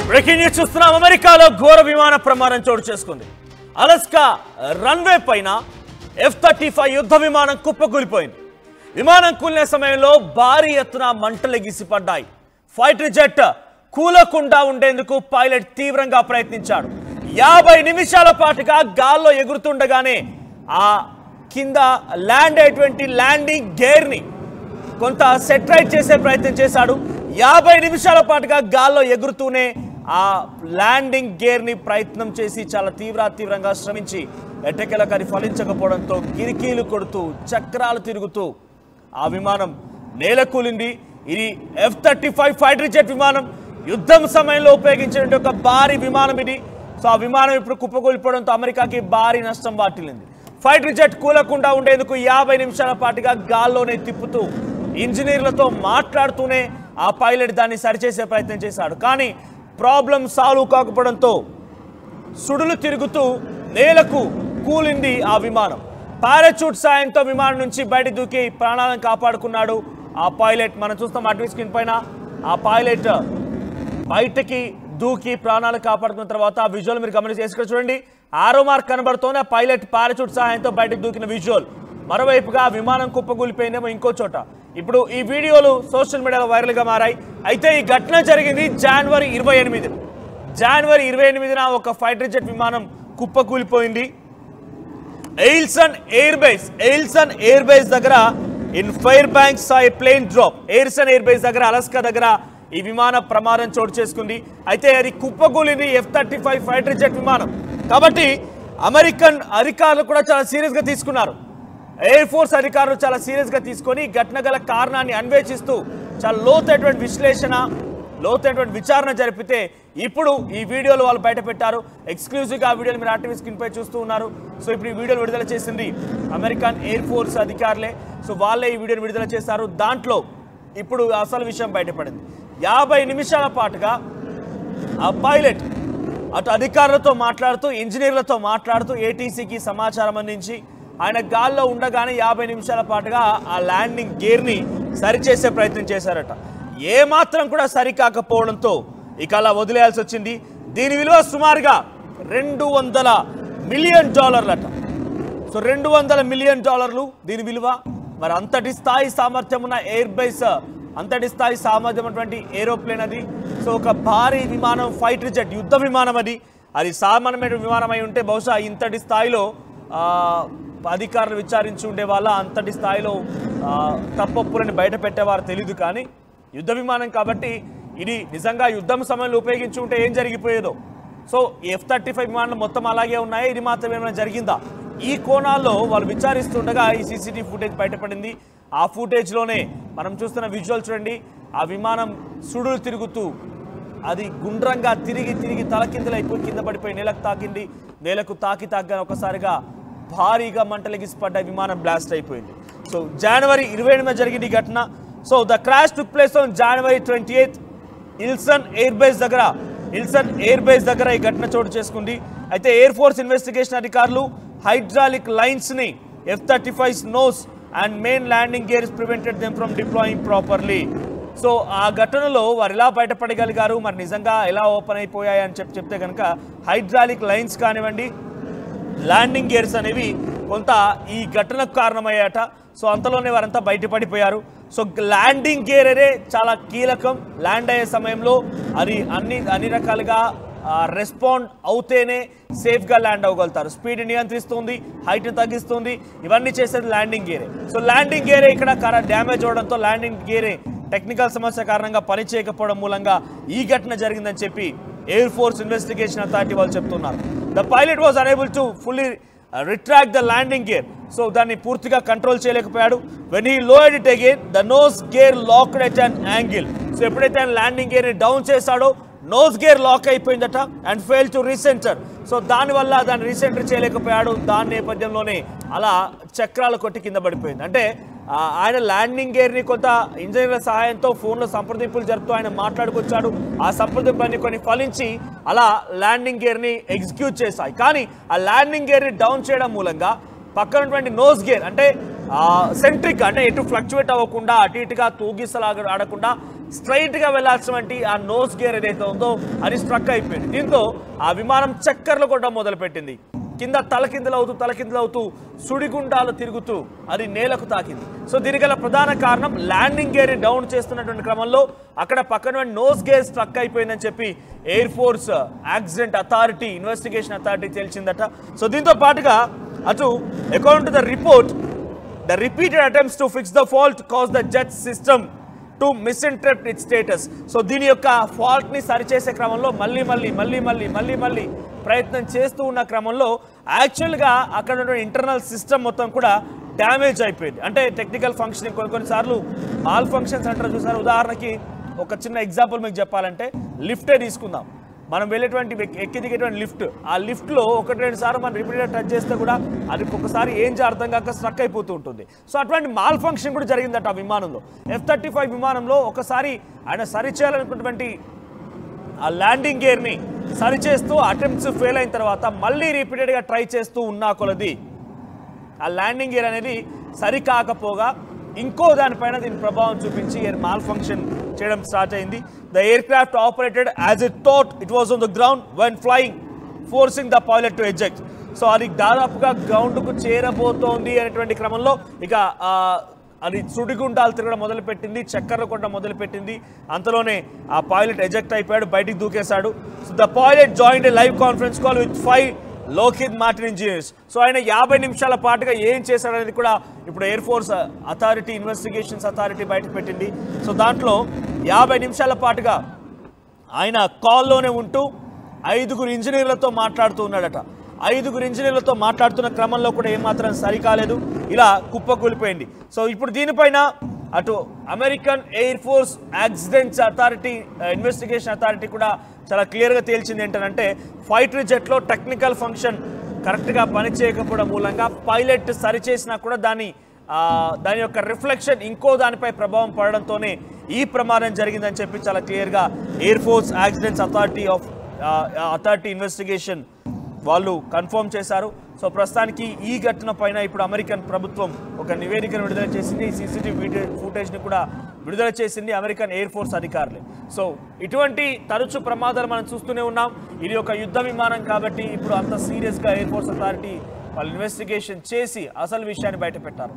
Breaking news చూస్తున్నాం. అమెరికాలో ఘోర విమాన ప్రమాదం చోటు చేసుకుంది. అలస్కా రన్వే పైన F-35 యుద్ధ విమానం కుప్పకూలిపోయింది. విమానం కూలిన సమయంలో భారీ ఎత్తున మంటలు ఎగిసిపడ్డాయి. ఫైటర్ జెట్ కూలకుండా ఉండేందుకు పైలట్ తీవ్రంగా ప్రయత్నించాడు. 50 నిమిషాల పాటుగా గాల్లో ఎగురుతుండగానే ఆ కింద ల్యాండ్ అయ్యేటువంటి ల్యాండింగ్ గేర్ని కొంత సెట్రైట్ చేసే ప్రయత్నం చేశాడు. 50 నిమిషాల పాటుగా గాల్లో ఎగురుతూనే ఆ ల్యాండింగ్ గేర్ని ప్రయత్నం చేసి చాలా తీవ్రంగా శ్రమించి ఎట్టకేలకు అది ఫలించకపోవడంతో కిరికీలు కొడుతూ చక్రాలు తిరుగుతూ ఆ విమానం నేలకూలింది. ఇది F-35 ఫైటర్ జెట్ విమానం. యుద్ధం సమయంలో ఉపయోగించిన ఒక భారీ విమానం ఇది. సో ఆ విమానం ఇప్పుడు కుప్పకూలిపోవడంతో అమెరికాకి భారీ నష్టం వాటిల్లింది. ఫైటర్ జెట్ కూలకుండా ఉండేందుకు 50 నిమిషాల పాటుగా గాల్లోనే తిప్పుతూ ఇంజనీర్లతో మాట్లాడుతూనే ఆ పైలట్ దాన్ని సరిచేసే ప్రయత్నం చేశాడు. కానీ ప్రాబ్లం సాల్వ్ కాకపోవడంతో సుడులు తిరుగుతూ నేలకు కూలింది ఆ విమానం. పారాచూట్ సాయంతో విమానం నుంచి బయట దూకి ప్రాణాలను కాపాడుకున్నాడు ఆ పైలట్. మనం చూస్తాం అడ్వీ స్క్రీన్ పైన ఆ పైలట్ బయటకి దూకి ప్రాణాలు కాపాడుకున్న తర్వాత ఆ విజువల్ మీరు గమనించి ఇక్కడ చూడండి. ఆరో మార్క్ కనబడుతోంది. ఆ పైలట్ పారాచూట్ సహాయంతో బయటకు దూకిన విజువల్. మరోవైపుగా విమానం కుప్పకూలిపోయిందేమో ఇంకో చోట. ఇప్పుడు ఈ వీడియోలు సోషల్ మీడియాలో వైరల్గా మారాయి. అయితే ఈ ఘటన జరిగింది జనవరి 28న ఒక ఫైటర్ జెట్ విమానం కుప్పకూలిపోయింది. ఎయిల్సన్ ఎయిర్ బేస్ దగ్గర in Fairbanks plane drop. Eielson air base దగ్గర అలస్కా దగ్గర ఈ విమాన ప్రమాదం చోటు చేసుకుంది. అయితే అది కుప్పకూలింది F-35 ఫైటర్ జెట్ విమానం. కాబట్టి అమెరికన్ అధికారులు కూడా చాలా సీరియస్గా తీసుకున్నారు. ఎయిర్ ఫోర్స్ అధికారులు చాలా సీరియస్గా తీసుకొని ఘటన గల కారణాన్ని అన్వేషిస్తూ చాలా లోతైనటువంటి విచారణ జరిపితే ఇప్పుడు ఈ వీడియోలు వాళ్ళు బయట పెట్టారు. ఎక్స్క్లూజివ్గా ఆ వీడియోలు మీరు ఆర్టీవీ స్క్రీన్ పై చూస్తూ ఉన్నారు. సో ఇప్పుడు ఈ వీడియోలు విడుదల చేసింది అమెరికన్ ఎయిర్ ఫోర్స్ అధికారులే. సో వాళ్ళే ఈ వీడియోని విడుదల చేశారు. దాంట్లో ఇప్పుడు అసలు విషయం బయటపడింది. 50 నిమిషాల పాటుగా ఆ పైలట్ అటు అధికారులతో మాట్లాడుతూ ఇంజనీర్లతో మాట్లాడుతూ ఏటీసీకి సమాచారం అందించి ఆయన గాల్లో ఉండగానే 50 నిమిషాల పాటుగా ఆ ల్యాండింగ్ గేర్ని సరిచేసే ప్రయత్నం చేశారట. ఏమాత్రం కూడా సరికాకపోవడంతో ఇక అలా వదిలేయాల్సి వచ్చింది. దీని విలువ సుమారుగా $200 మిలియన్ అట. సో $200 మిలియన్ దీని విలువ. మరి అంతటి స్థాయి సామర్థ్యం ఉన్న ఎయిర్ బేస్, అంతటి స్థాయి సామర్థ్యం ఉన్నటువంటి ఏరోప్లేన్ అది. సో ఒక భారీ విమానం, ఫైటర్ జెట్ యుద్ధ విమానం అది సామాన్యమైన విమానం అయి ఉంటే బహుశా ఇంతటి స్థాయిలో అధికారులు విచారించి ఉండే వాళ్ళ అంతటి స్థాయిలో తప్పొప్పులని బయట పెట్టేవారు తెలియదు. కానీ యుద్ధ విమానం కాబట్టి ఇది నిజంగా యుద్ధం సమయంలో ఉపయోగించి ఉంటే ఏం జరిగిపోయేదో. సో F-35 విమానాలు మొత్తం అలాగే ఉన్నాయి. ఇది మాత్రం ఏమైనా జరిగిందా? ఈ కోణాల్లో వాళ్ళు విచారిస్తుండగా ఈ CCTV ఫుటేజ్ బయటపడింది. ఆ ఫుటేజ్లోనే మనం చూస్తున్న విజువల్ చూడండి. ఆ విమానం సుడులు తిరుగుతూ అది గుండ్రంగా తిరిగి తలకిందులైపోయి కింద పడిపోయి నేలకు తాకి ఒకసారిగా భారీగా మంటలెగిసిపడ్డ విమానం బ్లాస్ట్ అయిపోయింది. సో జనవరి 28న జరిగింది ఈ ఘటన. So the crash took place on January 28th Eielson air base దగ్గర ఈ ఘటన చోటు చేసుకుంది. అయితే ఎయిర్ ఫోర్స్ ఇన్వెస్టిగేషన్ అధికారులు హైడ్రాలిక్ లైన్స్ని F-35's nose and main landing gears prevented them from deploying properly. So ఆ ఘటనలో వారు ఎలా బయటపడగలిగారు, మరి నిజంగా ఎలా ఓపెన్ అయిపోయాయి అని చెప్తే కనుక హైడ్రాలిక్ లైన్స్ కానివ్వండి, ల్యాండింగ్ గేర్స్ అనేవి కొంత ఈ ఘటనకు కారణమయ్యాట. సో అంతలోనే వారంతా బయటపడిపోయారు. సో ల్యాండింగ్ గేర్ అనే చాలా కీలకం. ల్యాండ్ అయ్యే సమయంలో అది అన్ని రకాలుగా రెస్పాండ్ అవుతేనే సేఫ్గా ల్యాండ్ అవ్వగలుగుతారు. స్పీడ్ నియంత్రిస్తుంది, హైట్ తగ్గిస్తుంది, ఇవన్నీ చేసేది ల్యాండింగ్ గేరే. సో ల్యాండింగ్ గేరే ఇక్కడ డ్యామేజ్ అవడంతో ల్యాండింగ్ గేరే టెక్నికల్ సమస్య కారణంగా పనిచేయకపోవడం మూలంగా ఈ ఘటన జరిగిందని చెప్పి ఎయిర్ ఫోర్స్ ఇన్వెస్టిగేషన్ అథారిటీ వాళ్ళు చెప్తున్నారు. The pilot was unable to fully retract the landing gear. So దాన్ని పూర్తిగా కంట్రోల్ చేయలేకపోయాడు. When he lowered it again the nose gear locked at an angle. So ఎప్పుడైతే ఆయన ల్యాండింగ్ గేర్ని డౌన్ చేశాడో nose gear lock అయిపోయిందట and fail to recenter. So దానివల్ల దాన్ని రీసెంటర్ చేయలేకపోయాడు. దాని నేపథ్యంలోనే అలా చక్రాలు కొట్టి కింద పడిపోయింది. అంటే ఆయన ల్యాండింగ్ గేర్ని కొంత ఇంజనీర్ల సహాయంతో ఫోన్లో సంప్రదింపులు జరుపుతూ ఆయన మాట్లాడుకొచ్చాడు. ఆ సంప్రదింపులన్నీ కొన్ని ఫలించి అలా ల్యాండింగ్ గేర్ని ఎగ్జిక్యూట్ చేశాయి. కానీ ఆ ల్యాండింగ్ గేర్ని డౌన్ చేయడం మూలంగా పక్కనటువంటి నోస్ గేర్ అంటే సెంట్రిక్ అంటే ఎటు ఫ్లక్చువేట్ అవ్వకుండా అటు ఇటుగా తూగిసలాగా ఆడకుండా స్ట్రైట్గా వెళ్లాల్సినటువంటి ఆ నోస్ గేర్ ఏదైతే ఉందో అది స్ట్రక్ అయిపోయింది. దీంతో ఆ విమానం చక్కర్లు కొట్టడం మొదలుపెట్టింది. కింద తలకిందులవుతూ సుడిగుండాలు తిరుగుతూ అది నేలకు తాకింది. సో దీనికి గల ప్రధాన కారణం ల్యాండింగ్ గేర్ డౌన్ చేస్తున్నటువంటి క్రమంలో అక్కడ పక్కన నోస్ గేర్ స్ట్రక్ అయిపోయిందని చెప్పి air force accident authority investigation authority తెలిసిందట. సో దీంతో పాటుగా అటు according to the report, the repeated attempts to fix the fault caused the jet system to misinterpret its status. So దీని యొక్క ఫాల్ట్ని సరిచేసే క్రమంలో మళ్ళీ ప్రయత్నం చేస్తూ ఉన్న క్రమంలో యాక్చువల్గా అక్కడ ఉన్న ఇంటర్నల్ సిస్టమ్ మొత్తం కూడా డ్యామేజ్ అయిపోయింది. అంటే టెక్నికల్ ఫంక్షనింగ్ కొన్నిసార్లు మాల్ ఫంక్షన్స్ అంటారు చూసారు. ఉదాహరణకి ఒక చిన్న ఎగ్జాంపుల్ మీకు చెప్పాలంటే లిఫ్టే తీసుకుందాం. మనం వెళ్ళేటువంటి ఎక్కి దిగేటువంటి లిఫ్ట్, ఆ లిఫ్ట్లో 1-2 సార్లు మనం రిపీటెడ్ టచ్ చేస్తే కూడా అది ఒక్కసారి ఏం అర్థం కాక స్ట్రక్ అయిపోతూ ఉంటుంది. సో అటువంటి మాల్ ఫంక్షన్ కూడా జరిగిందట ఆ విమానంలో. F-35 విమానంలో ఒకసారి ఆయన సరిచేయాలనుకున్నటువంటి ఆ ల్యాండింగ్ గేర్ని సరిచేస్తూ అటెంప్ట్స్ ఫెయిల్ అయిన తర్వాత మళ్ళీ రిపీటెడ్గా ట్రై చేస్తూ ఉన్నా కొలది ఆ ల్యాండింగ్ గేర్ అనేది సరికాకపోగా ఇంకో దానిపైన దీని ప్రభావం చూపించి మాల్ ఫంక్షన్ చేయడం స్టార్ట్ అయింది. The air craft operated as it thought it was on the ground when flying, forcing the pilot to eject. So అది దాదాపుగా గ్రౌండ్కు చేరబోతోంది అనేటువంటి క్రమంలో ఇక అది సుడిగుండాలు తిరగడం మొదలుపెట్టింది, చక్కర్లు కొట్టడం మొదలుపెట్టింది. అంతలోనే ఆ పైలట్ ఎజెక్ట్ అయిపోయాడు, బయటికి దూకేశాడు. So the pilot joined a live conference call with 5 Lockheed Martin engineers. So ఆయన 50 నిమిషాల పాటుగా ఏం చేశాడనేది కూడా ఇప్పుడు air force authority investigations authority బయటకు పెట్టింది. సో దాంట్లో 50 నిమిషాల పాటుగా ఆయన కాల్లోనే ఉంటూ 5 ఇంజనీర్లతో మాట్లాడుతూ ఉన్నాడట. 5 ఇంజనీర్లతో మాట్లాడుతున్న క్రమంలో కూడా ఏమాత్రం సరికాలేదు, ఇలా కుప్పకూలిపోయింది. సో ఇప్పుడు దీనిపైన అటు American air force accidents authority investigation authority కూడా చాలా క్లియర్గా తేల్చింది ఏంటంటే ఫైటర్ జెట్లో టెక్నికల్ ఫంక్షన్ కరెక్ట్గా పనిచేయకపోవడం మూలంగా పైలట్ సరిచేసినా కూడా దాని యొక్క రిఫ్లెక్షన్ ఇంకో దానిపై ప్రభావం పడడంతోనే ఈ ప్రమాదం జరిగిందని చెప్పి చాలా క్లియర్గా air force accidents authority investigation వాళ్ళు కన్ఫర్మ్ చేశారు. సో ప్రస్తుతానికి ఈ ఘటన పైన ఇప్పుడు అమెరికన్ ప్రభుత్వం ఒక నివేదికను విడుదల చేసింది. CCTV ఫుటేజ్ని కూడా విడుదల చేసింది అమెరికన్ ఎయిర్ ఫోర్స్ అధికారులు. సో ఇటువంటి తరచు ప్రమాదాలు మనం చూస్తూనే ఉన్నాం. ఇది ఒక యుద్ధ విమానం కాబట్టి ఇప్పుడు అంత సీరియస్గా ఎయిర్ ఫోర్స్ అథారిటీ వాళ్ళు ఇన్వెస్టిగేషన్ చేసి అసలు విషయాన్ని బయట పెట్టారు.